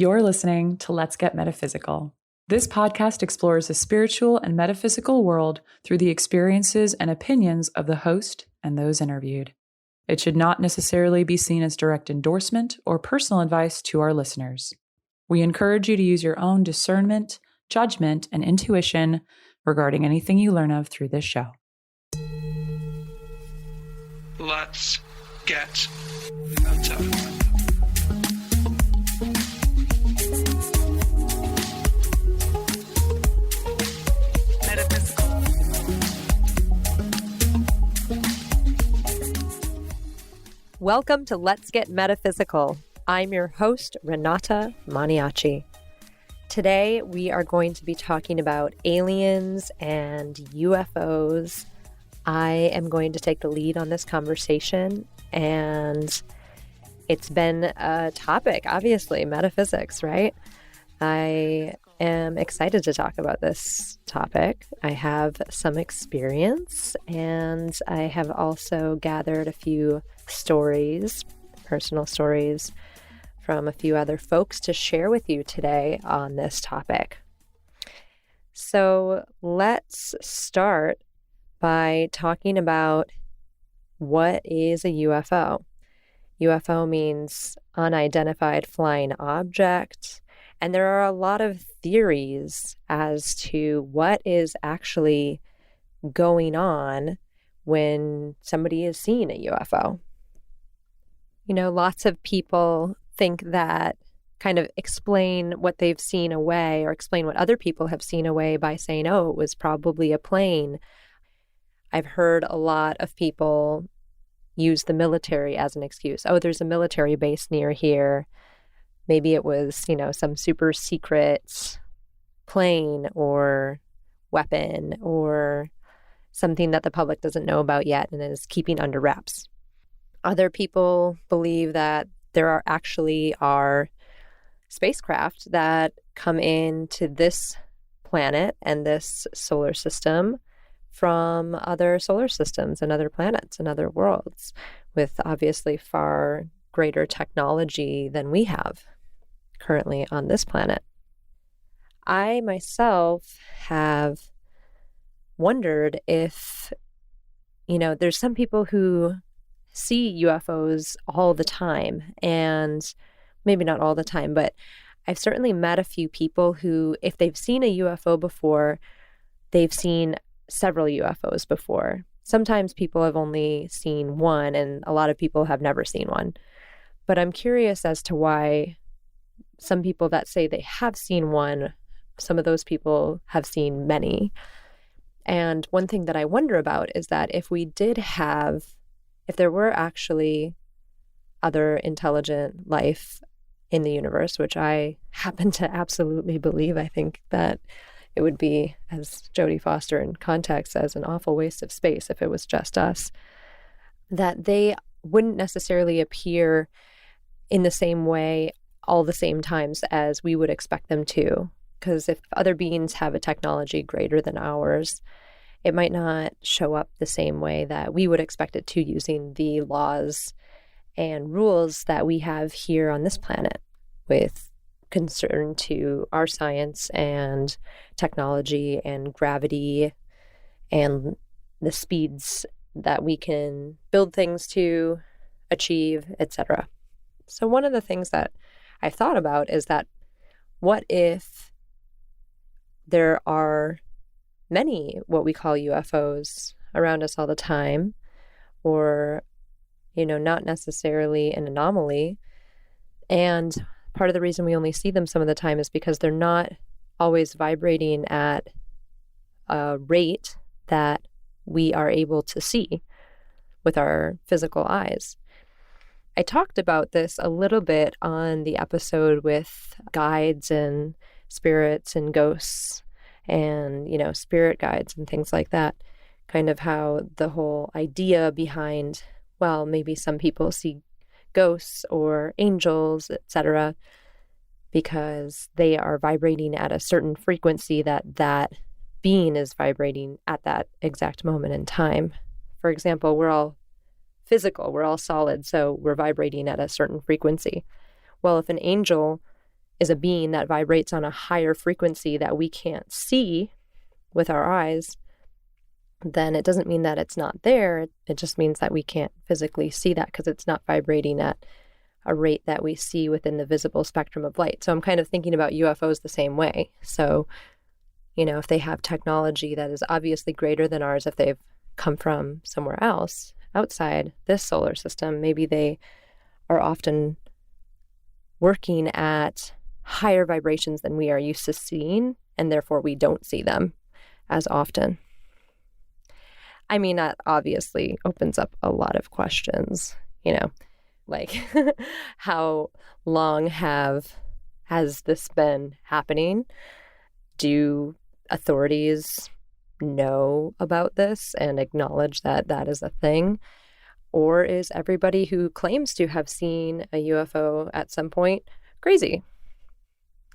You're listening to Let's Get Metaphysical. This podcast explores the spiritual and metaphysical world through the experiences and opinions of the host and those interviewed. It should not necessarily be seen as direct endorsement or personal advice to our listeners. We encourage you to use your own discernment, judgment, and intuition regarding anything you learn of through this show. Let's get meta. Welcome to Let's Get Metaphysical. I'm your host, Renata Maniaci. Today, we are going to be talking about aliens and UFOs. I am going to take the lead on this conversation, and it's been a topic, obviously, metaphysics, right? I am excited to talk about this topic. I have some experience, and I have also gathered a few stories, personal stories, from a few other folks to share with you today on this topic. So let's start by talking about what is a UFO. UFO means unidentified flying object, and there are a lot of theories as to what is actually going on when somebody is seeing a UFO. You know, lots of people think that kind of explain what they've seen away or explain what other people have seen away by saying, oh, it was probably a plane. I've heard a lot of people use the military as an excuse. Oh, there's a military base near here. Maybe it was, some super secret plane or weapon or something that the public doesn't know about yet and is keeping under wraps. Other people believe that there actually are spacecraft that come into this planet and this solar system from other solar systems and other planets and other worlds with obviously far greater technology than we have currently on this planet. I myself have wondered if, there's some people who see UFOs all the time, and maybe not all the time, but I've certainly met a few people who, if they've seen a UFO before, they've seen several UFOs before. Sometimes people have only seen one, and a lot of people have never seen one. But I'm curious as to why some people that say they have seen one, some of those people have seen many. And one thing that I wonder about is that if there were actually other intelligent life in the universe, which I happen to absolutely believe, I think that it would be, as Jodie Foster in Context says, an awful waste of space if it was just us, that they wouldn't necessarily appear in the same way all the same times as we would expect them to. Because if other beings have a technology greater than ours, it might not show up the same way that we would expect it to, using the laws and rules that we have here on this planet with concern to our science and technology and gravity and the speeds that we can build things to, achieve, etc. So one of the things that I've thought about is that what if there are many what we call UFOs around us all the time, or, not necessarily an anomaly. And part of the reason we only see them some of the time is because they're not always vibrating at a rate that we are able to see with our physical eyes. I talked about this a little bit on the episode with guides and spirits and ghosts and, spirit guides and things like that. Kind of how the whole idea behind, well, maybe some people see ghosts or angels, etc., because they are vibrating at a certain frequency that being is vibrating at that exact moment in time. For example, we're all physical, we're all solid, so we're vibrating at a certain frequency. Well, if an angel is a being that vibrates on a higher frequency that we can't see with our eyes, then it doesn't mean that it's not there. It just means that we can't physically see that because it's not vibrating at a rate that we see within the visible spectrum of light. So I'm kind of thinking about UFOs the same way. So, if they have technology that is obviously greater than ours, if they've come from somewhere else outside this solar system, maybe they are often working at higher vibrations than we are used to seeing, and therefore we don't see them as often. I mean, that obviously opens up a lot of questions, like how long has this been happening? Do authorities know about this and acknowledge that that is a thing? Or is everybody who claims to have seen a UFO at some point crazy?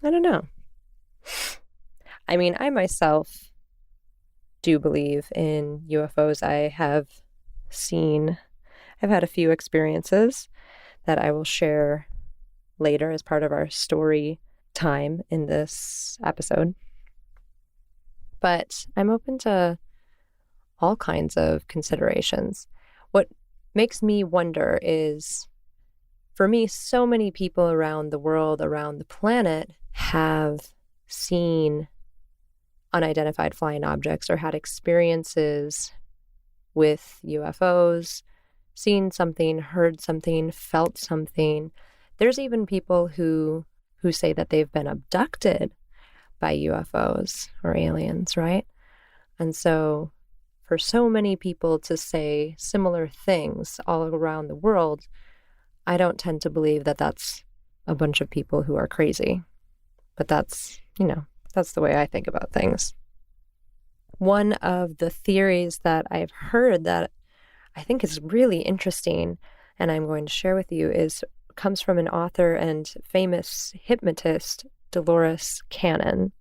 I don't know. I mean, I myself do believe in UFOs. I've had a few experiences that I will share later as part of our story time in this episode. But I'm open to all kinds of considerations. What makes me wonder is, for me, so many people around the world, around the planet, have seen unidentified flying objects or had experiences with UFOs, seen something, heard something, felt something. There's even people who say that they've been abducted by UFOs or aliens, right? And so for so many people to say similar things all around the world, I don't tend to believe that that's a bunch of people who are crazy. But that's the way I think about things. One of the theories that I've heard that I think is really interesting, and I'm going to share with you, comes from an author and famous hypnotist, Dolores Cannon.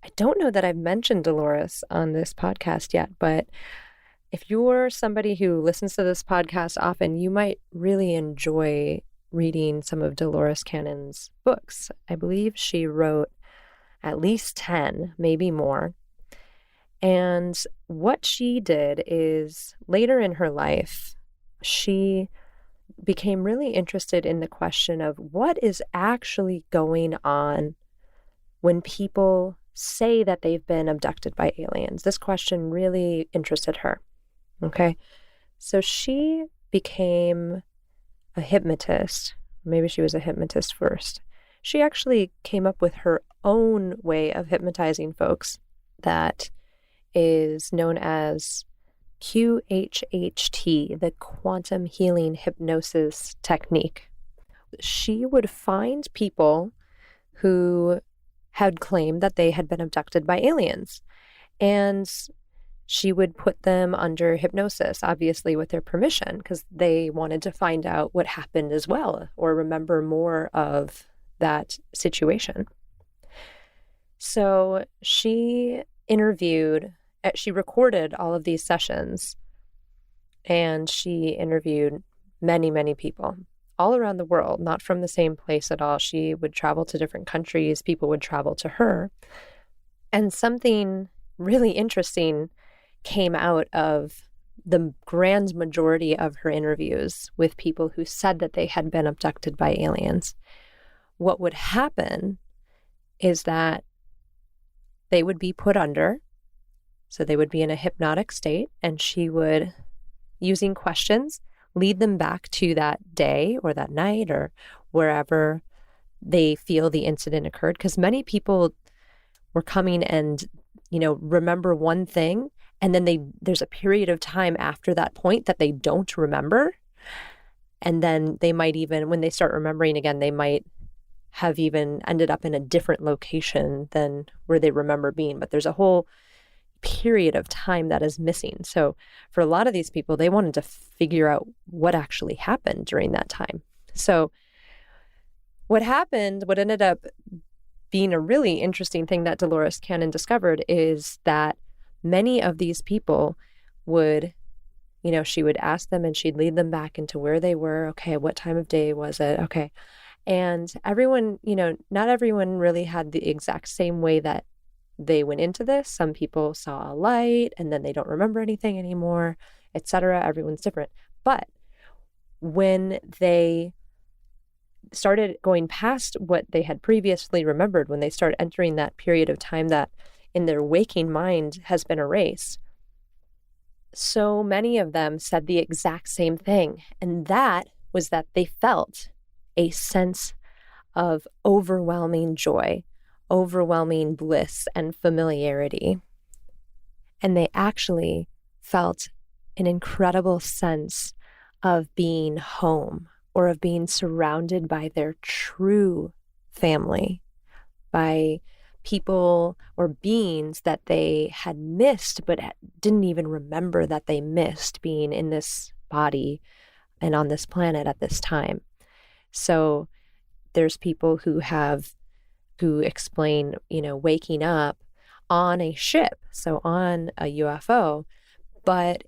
I don't know that I've mentioned Dolores on this podcast yet, but if you're somebody who listens to this podcast often, you might really enjoy reading some of Dolores Cannon's books. I believe she wrote at least 10, maybe more. And what she did is, later in her life, she became really interested in the question of what is actually going on when people say that they've been abducted by aliens. This question really interested her. Okay. So she became a hypnotist. Maybe she was a hypnotist first. She actually came up with her own way of hypnotizing folks that is known as Qhht, the quantum healing hypnosis technique. She would find people who had claimed that they had been abducted by aliens, and she would put them under hypnosis, obviously with their permission, because they wanted to find out what happened as well, or remember more of that situation. So she recorded all of these sessions, and she interviewed many, many people all around the world, not from the same place at all. She would travel to different countries. People would travel to her. And something really interesting came out of the grand majority of her interviews with people who said that they had been abducted by aliens. What would happen is that they would be put under, so they would be in a hypnotic state, and she would, using questions, lead them back to that day or that night or wherever they feel the incident occurred. Because many people were coming and, remember one thing, and then there's a period of time after that point that they don't remember. And then they might even, when they start remembering again, they might have even ended up in a different location than where they remember being. But there's a whole period of time that is missing. So for a lot of these people, they wanted to figure out what actually happened during that time. So what ended up being a really interesting thing that Dolores Cannon discovered is that many of these people would, she would ask them and she'd lead them back into where they were. Okay, what time of day was it? Okay. And everyone, not everyone really had the exact same way that they went into this. Some people saw a light and then they don't remember anything anymore, etc. Everyone's different. But when they started going past what they had previously remembered, when they start entering that period of time that in their waking mind has been erased, so many of them said the exact same thing. And that was that they felt a sense of overwhelming joy, overwhelming bliss and familiarity. And they actually felt an incredible sense of being home or of being surrounded by their true family, by people or beings that they had missed but didn't even remember that they missed being in this body and on this planet at this time. So there's people who explain, waking up on a ship, so on a UFO, but,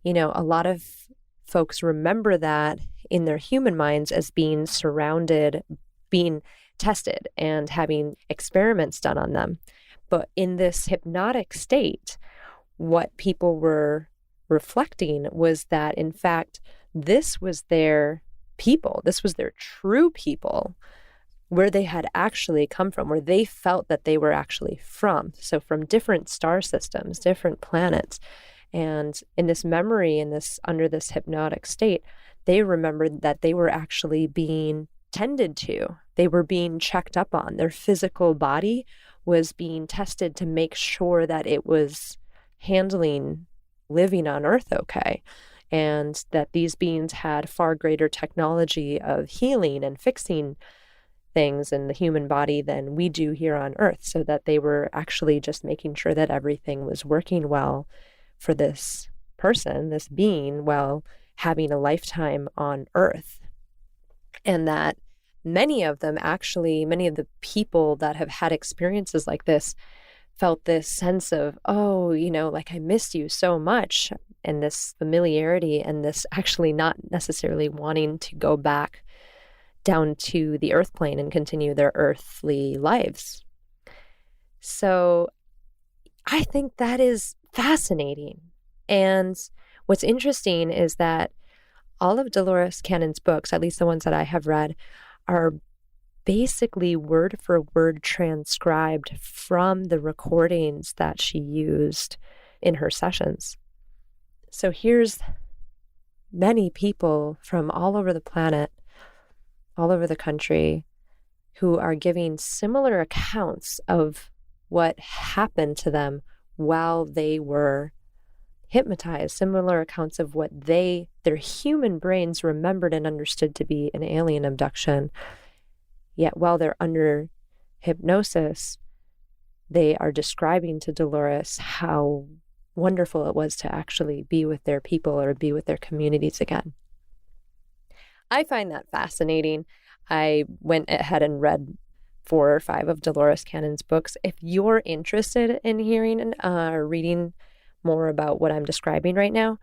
a lot of folks remember that in their human minds as being surrounded, being tested and having experiments done on them. But in this hypnotic state, what people were reflecting was that, in fact, this was their people. This was their true people, where they had actually come from, where they felt that they were actually from. So from different star systems, different planets. And in this memory, under this hypnotic state, they remembered that they were actually being tended to. They were being checked up on. Their physical body was being tested to make sure that it was handling living on Earth okay, and that these beings had far greater technology of healing and fixing things in the human body than we do here on Earth, so that they were actually just making sure that everything was working well for this person, this being, while having a lifetime on Earth. And that many of the people that have had experiences like this felt this sense of, I missed you so much, and this familiarity, and this actually not necessarily wanting to go back down to the earth plane and continue their earthly lives. So I think that is fascinating. And what's interesting is that all of Dolores Cannon's books, at least the ones that I have read, are basically word for word transcribed from the recordings that she used in her sessions. So here's many people from all over the planet, all over the country, who are giving similar accounts of what happened to them while they were hypnotized, similar accounts of what their human brains remembered and understood to be an alien abduction. Yet while they're under hypnosis, they are describing to Dolores how wonderful it was to actually be with their people or be with their communities again. I find that fascinating. I went ahead and read 4 or 5 of Dolores Cannon's books. If you're interested in hearing and reading more about what I'm describing right now,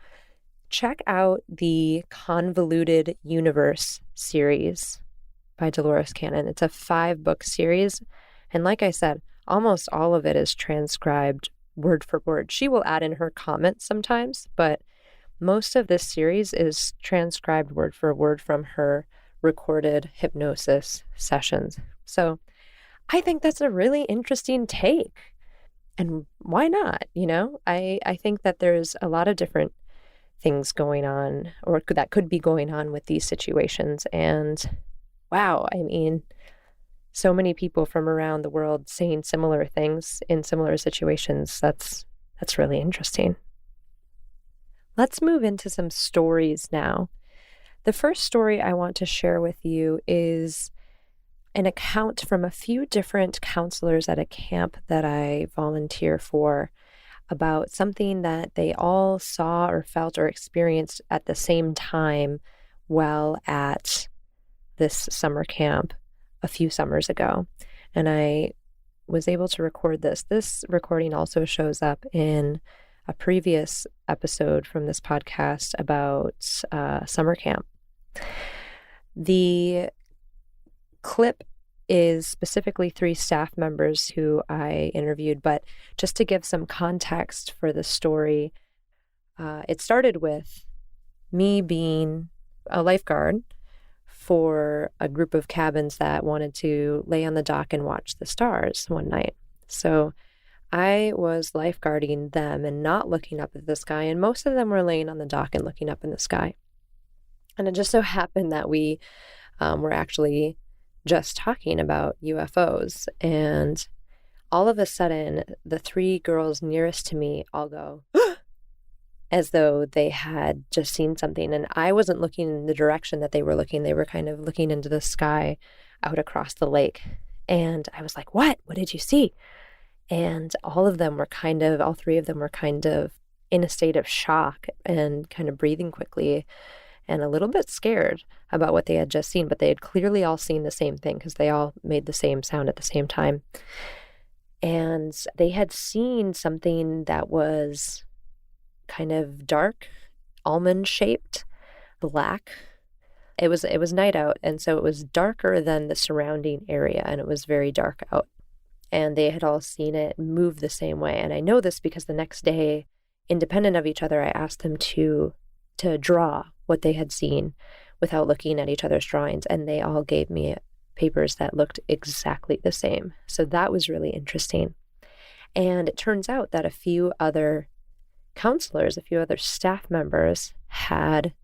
check out the Convoluted Universe series by Dolores Cannon. It's a 5-book series. And like I said, almost all of it is transcribed word for word. She will add in her comments sometimes, but most of this series is transcribed word for word from her recorded hypnosis sessions. So I think that's a really interesting take. And why not? I think that there's a lot of different things going on, or that could be going on with these situations. And wow, so many people from around the world saying similar things in similar situations. That's really interesting. Let's move into some stories now. The first story I want to share with you is an account from a few different counselors at a camp that I volunteer for about something that they all saw or felt or experienced at the same time while at this summer camp a few summers ago. And I was able to record this. This recording also shows up in a previous episode from this podcast about summer camp. The clip is specifically 3 staff members who I interviewed, but just to give some context for the story, it started with me being a lifeguard for a group of cabins that wanted to lay on the dock and watch the stars one night. So I was lifeguarding them and not looking up at the sky, and most of them were laying on the dock and looking up in the sky. And it just so happened that we were actually just talking about UFOs, and all of a sudden, the 3 girls nearest to me all go, as though they had just seen something. And I wasn't looking in the direction that they were looking. They were kind of looking into the sky out across the lake. And I was like, what? What did you see? And all 3 of them were kind of in a state of shock and kind of breathing quickly and a little bit scared about what they had just seen. But they had clearly all seen the same thing because they all made the same sound at the same time. And they had seen something that was kind of dark, almond-shaped, black. It was night out, and so it was darker than the surrounding area, and it was very dark out. And they had all seen it move the same way. And I know this because the next day, independent of each other, I asked them to draw what they had seen without looking at each other's drawings, and they all gave me papers that looked exactly the same. So that was really interesting. And it turns out that a few other counselors, a few other staff members had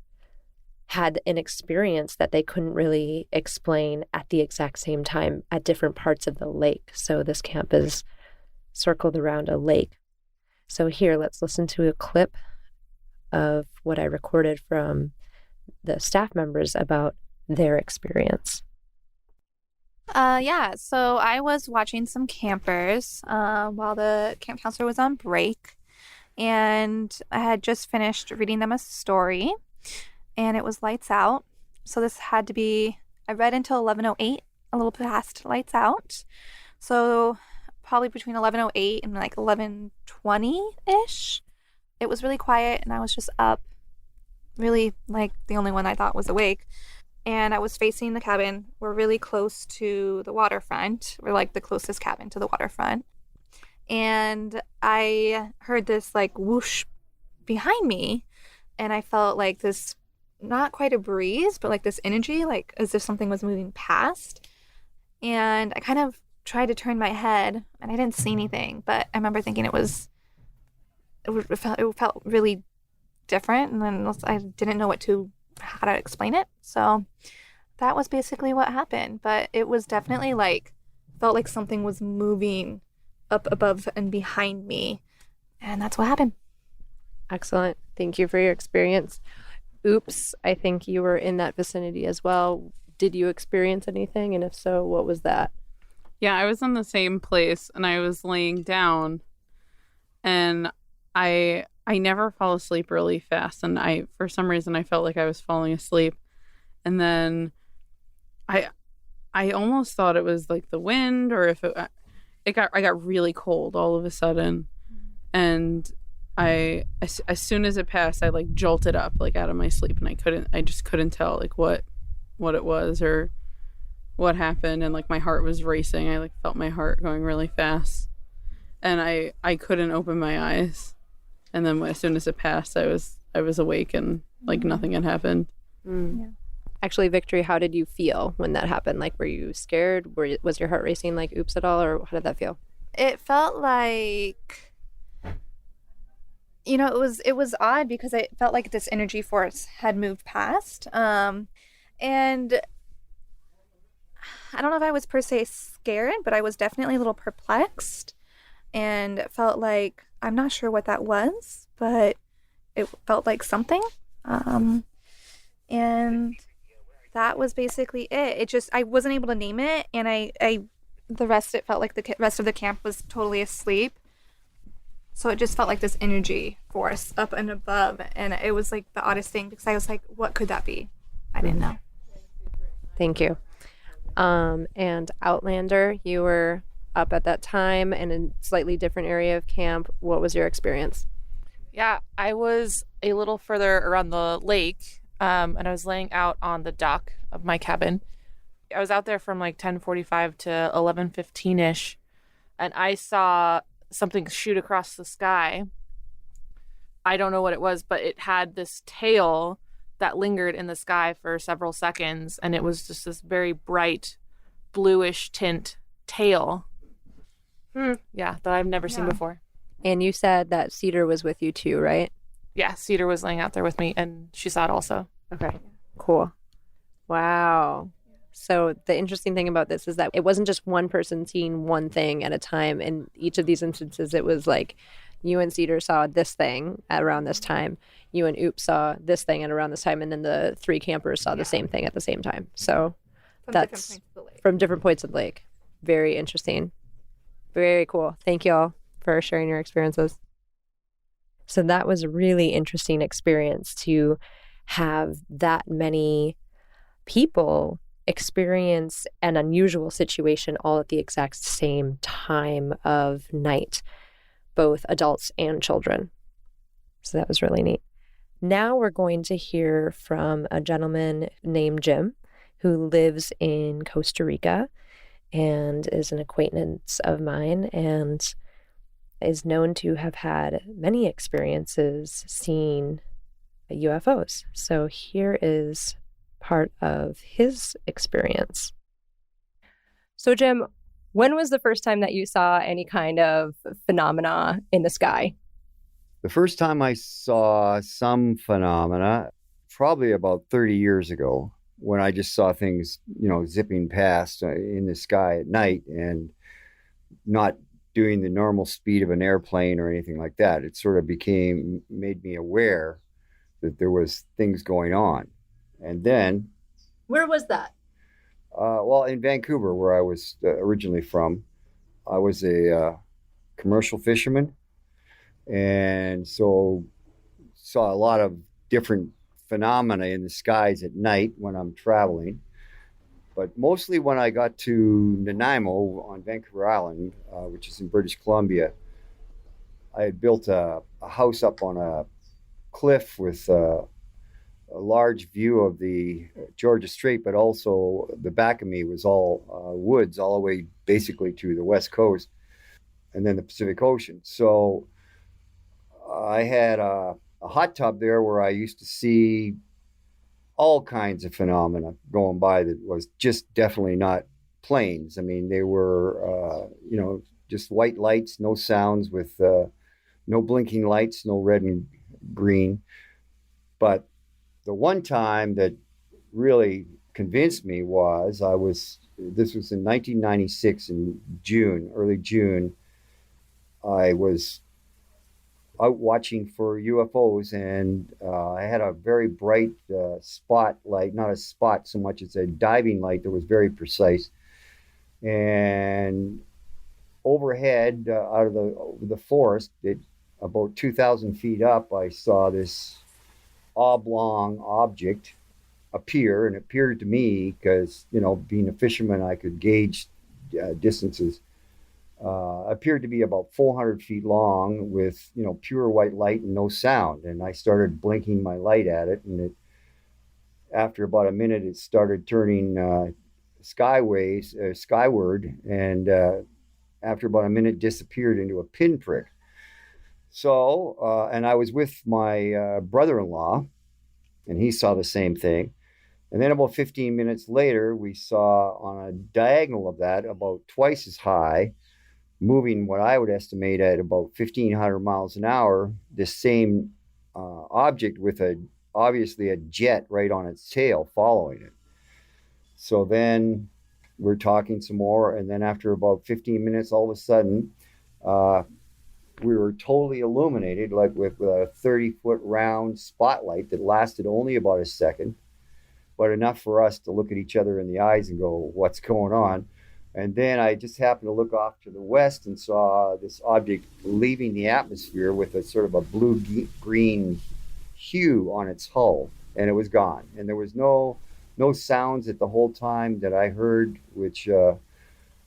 an experience that they couldn't really explain at the exact same time at different parts of the lake. So this camp is circled around a lake. So here, let's listen to a clip of what I recorded from the staff members about their experience. So I was watching some campers while the camp counselor was on break. And I had just finished reading them a story, and it was lights out. So this had to be, I read until 11:08, a little past lights out. So probably between 11:08 and like 11:20-ish. It was really quiet, and I was just up, really like the only one I thought was awake. And I was facing the cabin. We're really close to the waterfront. We're like the closest cabin to the waterfront. And I heard this like whoosh behind me, and I felt like this, not quite a breeze, but like this energy, like as if something was moving past. And I kind of tried to turn my head, and I didn't see anything, but I remember thinking it felt really different, and then I didn't know how to explain it. So that was basically what happened. But it was definitely felt like something was moving up above and behind me, and that's what happened. Excellent. Thank you for your experience. Oops, I think you were in that vicinity as well. Did you experience anything? And if so, what was that? Yeah, I was in the same place, and I was laying down, and I never fall asleep really fast, and for some reason I felt like I was falling asleep, and then I almost thought it was like the wind, or if I got really cold all of a sudden, and as soon as it passed, I like jolted up like out of my sleep, and I just couldn't tell like what it was or what happened, and like my heart was racing. I like felt my heart going really fast, and I couldn't open my eyes. And then as soon as it passed, I was awake, and like nothing had happened. Yeah. Actually, Victory, how did you feel when that happened? Like, were you scared? Was your heart racing like oops at all, or how did that feel? It felt like, it was odd because it felt like this energy force had moved past. And I don't know if I was per se scared, but I was definitely a little perplexed, and it felt like, I'm not sure what that was, but it felt like something. And that was basically it. I wasn't able to name it, and it felt like the rest of the camp was totally asleep. So it just felt like this energy force up and above, and it was like the oddest thing because I was like, what could that be? I didn't know. Thank you. And Outlander, you were up at that time in a slightly different area of camp. What was your experience? Yeah, I was a little further around the lake, and I was laying out on the dock of my cabin. I was out there from like 10:45 to 11:15ish, and I saw something shoot across the sky. I don't know what it was, but it had this tail that lingered in the sky for several seconds, and it was just this very bright bluish tint tail. Yeah, that I've never seen before. And you said that Cedar was with you too, right? Yeah, Cedar was laying out there with me, and she saw it also. Okay, cool. Wow. So the interesting thing about this is that it wasn't just one person seeing one thing at a time. In each of these instances, it was like you and Cedar saw this thing at around this time. You and Oop saw this thing at around this time. And then the three campers saw the same thing at the same time. So that's from different points of the lake. Very interesting. Very cool. Thank you all for sharing your experiences. So that was a really interesting experience to have that many people experience an unusual situation all at the exact same time of night, both adults and children. So that was really neat. Now we're going to hear from a gentleman named Jim who lives in Costa Rica and is an acquaintance of mine and is known to have had many experiences seeing UFOs. So here is part of his experience. So Jim, when was the first time that you saw any kind of phenomena in the sky? The first time I saw some phenomena, probably about 30 years ago, when I just saw things, zipping past in the sky at night and not doing the normal speed of an airplane or anything like that. It sort of made me aware that there was things going on. And then... Where was that? Well, in Vancouver, where I was originally from. I was a commercial fisherman, and so saw a lot of different phenomena in the skies at night when I'm traveling. But mostly when I got to Nanaimo on Vancouver Island, which is in British Columbia, I had built a house up on a cliff with a large view of the Georgia Strait, but also the back of me was all woods all the way basically to the West Coast and then the Pacific Ocean. So I had a hot tub there where I used to see all kinds of phenomena going by that was just definitely not planes. I mean, they were, just white lights, no sounds with no blinking lights, no red and green. But the one time that really convinced me was this was in 1996 in June, early June. I was out watching for UFOs and I had a very bright spotlight, not a spot so much as a diving light that was very precise. And overhead out of the forest, about 2,000 feet up, I saw this oblong object appear, and it appeared to me because being a fisherman I could gauge distances, appeared to be about 400 feet long with pure white light and no sound. And I started blinking my light at it, and after about a minute it started turning skyward, and after about a minute disappeared into a pinprick. So, and I was with my brother-in-law, and he saw the same thing. And then about 15 minutes later, we saw on a diagonal of that, about twice as high, moving what I would estimate at about 1,500 miles an hour, this same object with obviously a jet right on its tail following it. So then we're talking some more, and then after about 15 minutes, all of a sudden, we were totally illuminated, like with a 30-foot round spotlight that lasted only about a second, but enough for us to look at each other in the eyes and go, what's going on? And then I just happened to look off to the west and saw this object leaving the atmosphere with a sort of a blue-green hue on its hull, and it was gone. And there was no sounds at the whole time that I heard, which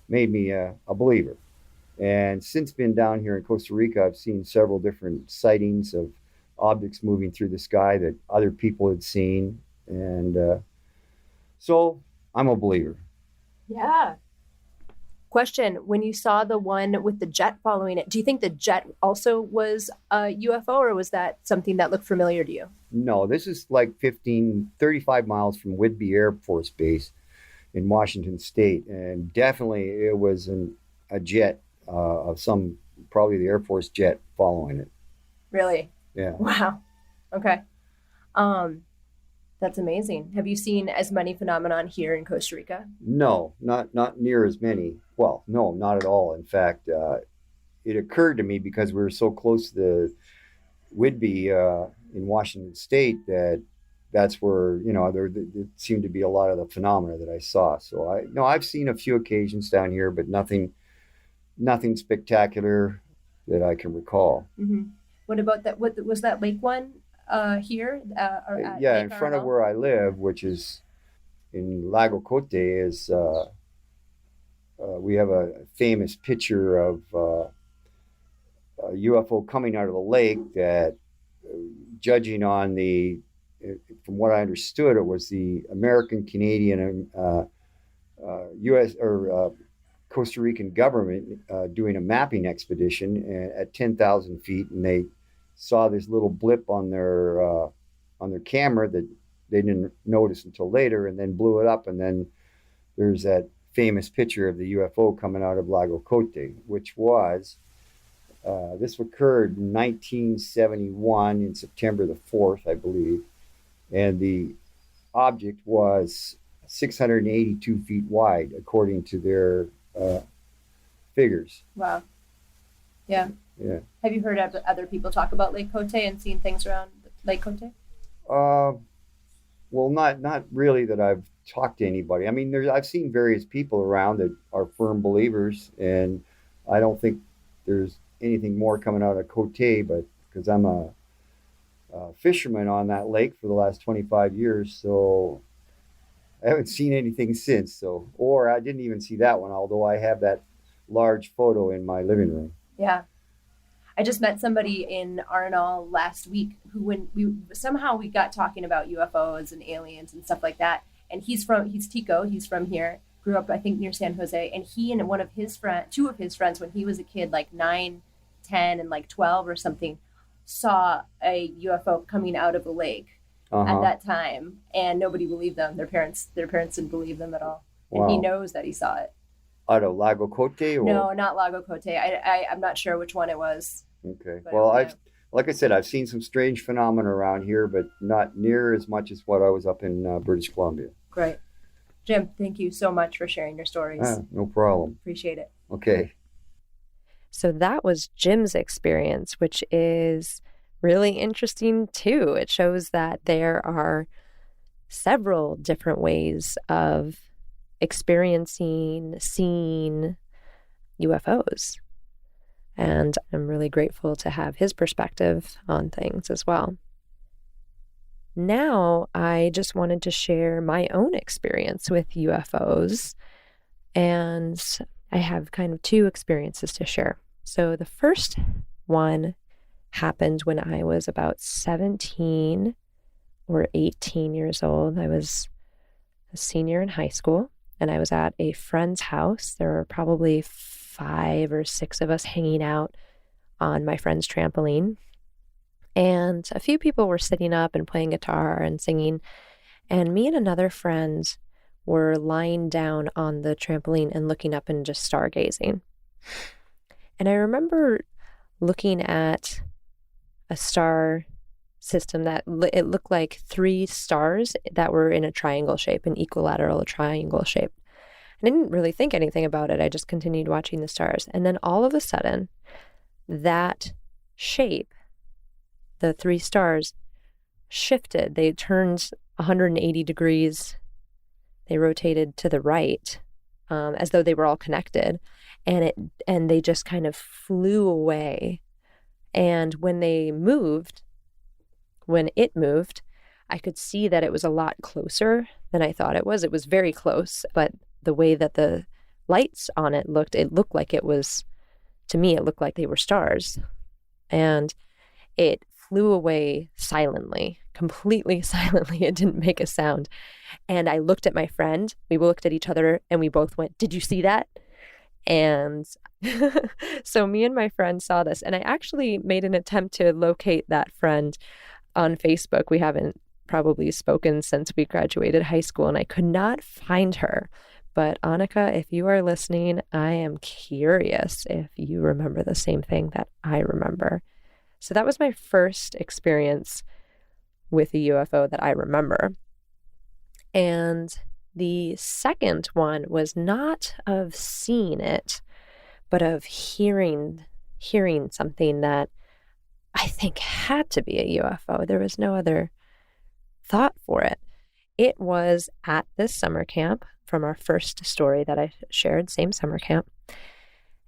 made me a believer. And since being down here in Costa Rica, I've seen several different sightings of objects moving through the sky that other people had seen. And so I'm a believer. Yeah. Question, when you saw the one with the jet following it, do you think the jet also was a UFO, or was that something that looked familiar to you? No, this is like 35 miles from Whidbey Air Force Base in Washington State. And definitely it was a jet of probably the Air Force jet following it. Really? Yeah. Wow. Okay. That's amazing. Have you seen as many phenomenon here in Costa Rica? No, not near as many. Well, no, not at all. In fact, it occurred to me because we were so close to the Whidbey in Washington State that's where, there seemed to be a lot of the phenomena that I saw. So I've seen a few occasions down here, but nothing spectacular that I can recall. Mm-hmm. What about that? What was that lake one here? Or at Yeah, Lake in front of Arnal? where I live, which is in Lago Qhht, is we have a famous picture of a UFO coming out of the lake that, judging on from what I understood, it was the American, Canadian, U.S. or Costa Rican government doing a mapping expedition at 10,000 feet, and they saw this little blip on their camera that they didn't notice until later, and then blew it up. And then there's that famous picture of the UFO coming out of Lago Qhht, which was this occurred in 1971 in September the 4th, I believe, and the object was 682 feet wide, according to their figures. Wow. Yeah. Yeah. Have you heard other people talk about Lake Qhht and seen things around Lake Qhht? Well, not really that I've talked to anybody. I mean, I've seen various people around that are firm believers, and I don't think there's anything more coming out of Qhht, but because I'm a fisherman on that lake for the last 25 years, so I haven't seen anything since. Or I didn't even see that one, although I have that large photo in my living room. Yeah. I just met somebody in Arnal last week who, when we got talking about UFOs and aliens and stuff like that. And he's Tico. He's from here, grew up, I think, near San Jose. And he and two of his friends, when he was a kid, like 9, 10, and like 12 or something, saw a UFO coming out of the lake at that time. And nobody believed them. Their parents didn't believe them at all. And Wow. he knows that he saw it. Out of Lago Qhht? Or? No, not Lago Qhht. I'm not sure which one it was. Okay. But Well, yeah. like I said, I've seen some strange phenomena around here, but not near as much as what I was up in British Columbia. Great. Jim, thank you so much for sharing your stories. No problem. Appreciate it. Okay. So that was Jim's experience, which is really interesting too. It shows that there are several different ways of experiencing, seeing UFOs. And I'm really grateful to have his perspective on things as well. Now, I just wanted to share my own experience with UFOs. And I have kind of two experiences to share. So the first one happened when I was about 17 or 18 years old. I was a senior in high school, and I was at a friend's house. There were probably 5 or 6 of us hanging out on my friend's trampoline. And a few people were sitting up and playing guitar and singing. And me and another friend were lying down on the trampoline and looking up and just stargazing. And I remember looking at a star system that it looked like 3 stars that were in a triangle shape, an equilateral triangle shape. I didn't really think anything about it. I just continued watching the stars. And then all of a sudden, that shape, the 3 stars, shifted. They turned 180 degrees. They rotated to the right, as though they were all connected. And they just kind of flew away. And when it moved, I could see that it was a lot closer than I thought it was. It was very close, but the way that the lights on it looked like it was, to me, it looked like they were stars. And it flew away silently, completely silently. It didn't make a sound. And I looked at my friend. We looked at each other and we both went, "Did you see that?" And so me and my friend saw this. And I actually made an attempt to locate that friend on Facebook. We haven't probably spoken since we graduated high school, and I could not find her. But Annika, if you are listening, I am curious if you remember the same thing that I remember. So that was my first experience with a UFO that I remember. And the second one was not of seeing it, but of hearing something that I think had to be a UFO. There was no other thought for it. It was at this summer camp from our first story that I shared, same summer camp.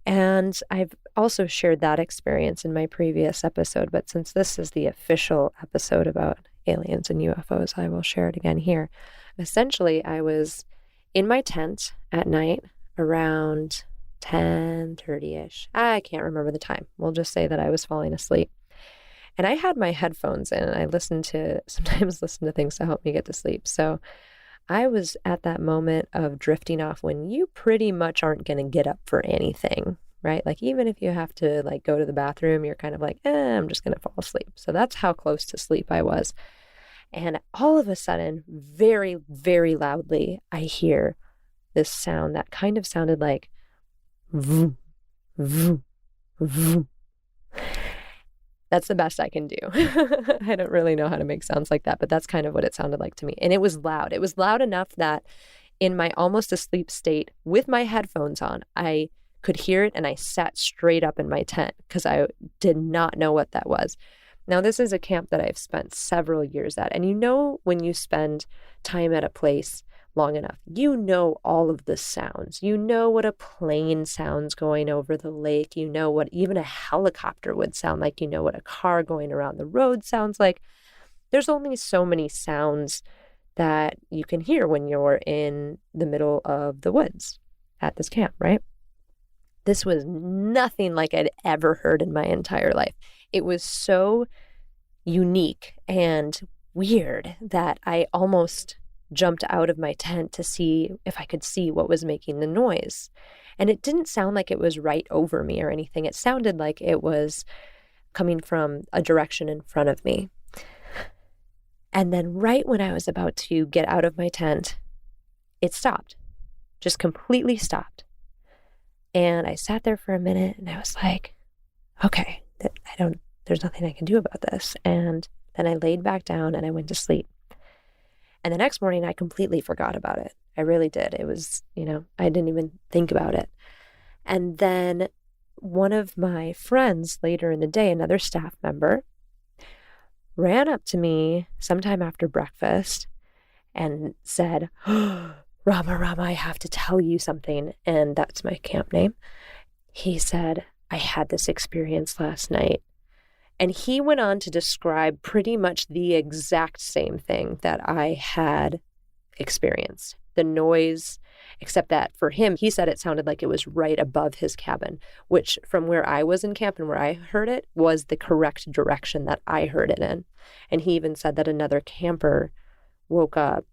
And I've also shared that experience in my previous episode, but since this is the official episode about aliens and UFOs, I will share it again here. Essentially, I was in my tent at night around 10:30-ish. I can't remember the time. We'll just say that I was falling asleep. And I had my headphones in, and I sometimes listen to things to help me get to sleep. So I was at that moment of drifting off when you pretty much aren't going to get up for anything, right? Like even if you have to like go to the bathroom, you're kind of like, I'm just going to fall asleep. So that's how close to sleep I was. And all of a sudden, very, very loudly, I hear this sound that kind of sounded like vroom, vroom, vroom. That's the best I can do. I don't really know how to make sounds like that, but that's kind of what it sounded like to me. And it was loud. It was loud enough that in my almost asleep state with my headphones on, I could hear it and I sat straight up in my tent because I did not know what that was. Now, this is a camp that I've spent several years at. And you know, when you spend time at a place long enough, you know all of the sounds. You know what a plane sounds going over the lake. You know what even a helicopter would sound like. You know what a car going around the road sounds like. There's only so many sounds that you can hear when you're in the middle of the woods at this camp, right? This was nothing like I'd ever heard in my entire life. It was so unique and weird that I almost jumped out of my tent to see if I could see what was making the noise. And it didn't sound like it was right over me or anything. It sounded like it was coming from a direction in front of me. And then right when I was about to get out of my tent, it stopped, just completely stopped. And I sat there for a minute and I was like, okay, there's nothing I can do about this. And then I laid back down and I went to sleep. And the next morning I completely forgot about it. I really did. It was, I didn't even think about it. And then one of my friends later in the day, another staff member, ran up to me sometime after breakfast and said, Rama, I have to tell you something. And that's my camp name. He said, I had this experience last night. And he went on to describe pretty much the exact same thing that I had experienced. The noise, except that for him, he said it sounded like it was right above his cabin, which from where I was in camp and where I heard it was the correct direction that I heard it in. And he even said that another camper woke up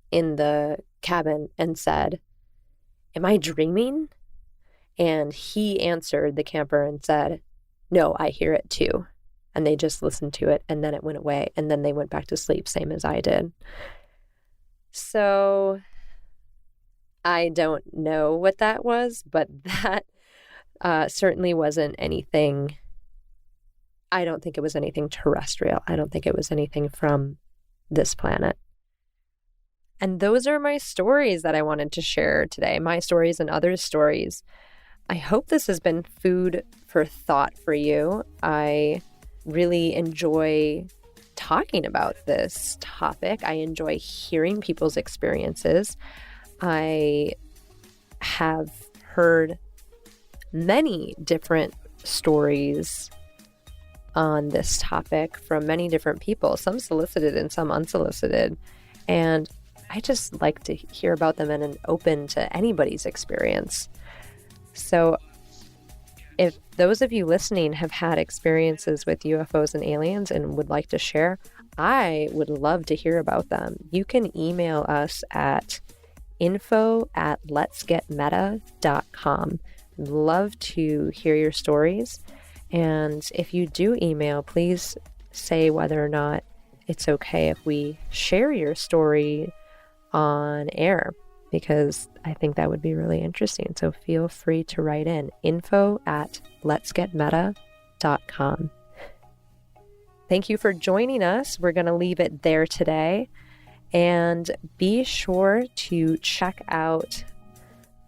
in the cabin and said, am I dreaming? And he answered the camper and said, no, I hear it too. And they just listened to it and then it went away and then they went back to sleep, same as I did. So I don't know what that was, but that certainly wasn't anything. I don't think it was anything terrestrial. I don't think it was anything from this planet. And those are my stories that I wanted to share today, my stories and others' stories. I hope this has been food for thought for you. I really enjoy talking about this topic. I enjoy hearing people's experiences. I have heard many different stories on this topic from many different people, some solicited and some unsolicited. And I just like to hear about them and open to anybody's experience. So If those of you listening have had experiences with UFOs and aliens and would like to share, I would love to hear about them. You can email us at info@letsgetmeta.com. Love to hear your stories. And if you do email, please say whether or not it's okay if we share your story on air, because I think that would be really interesting. So feel free to write in info@letsgetmeta.com. Thank you for joining us. We're going to leave it there today. And be sure to check out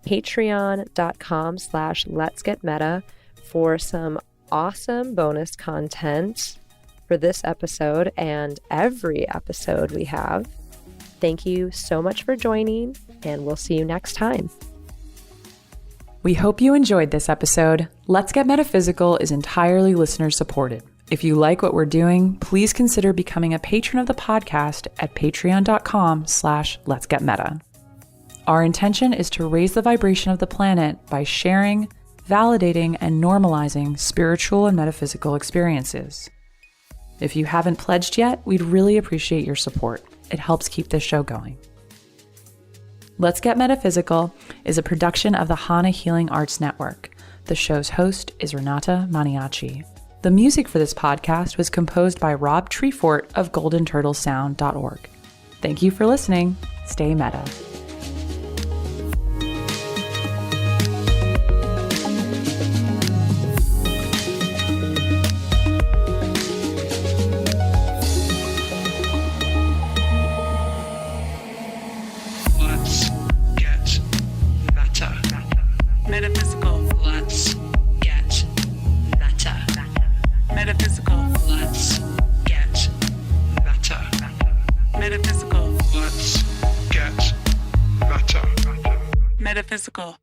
patreon.com/letsgetmeta for some awesome bonus content for this episode and every episode we have. Thank you so much for joining, and we'll see you next time. We hope you enjoyed this episode. Let's Get Metaphysical is entirely listener supported. If you like what we're doing, please consider becoming a patron of the podcast at patreon.com/letsgetmeta. Our intention is to raise the vibration of the planet by sharing, validating, and normalizing spiritual and metaphysical experiences. If you haven't pledged yet, we'd really appreciate your support. It helps keep this show going. Let's Get Metaphysical is a production of the Qhht Healing Arts Network. The show's host is Renata Maniaci. The music for this podcast was composed by Rob Treefort of goldenturtlesound.org. Thank you for listening. Stay meta. Let's get meta. Metaphysical. Let's get meta. Metaphysical. Let's get meta. Metaphysical. Let's get meta. Metaphysical.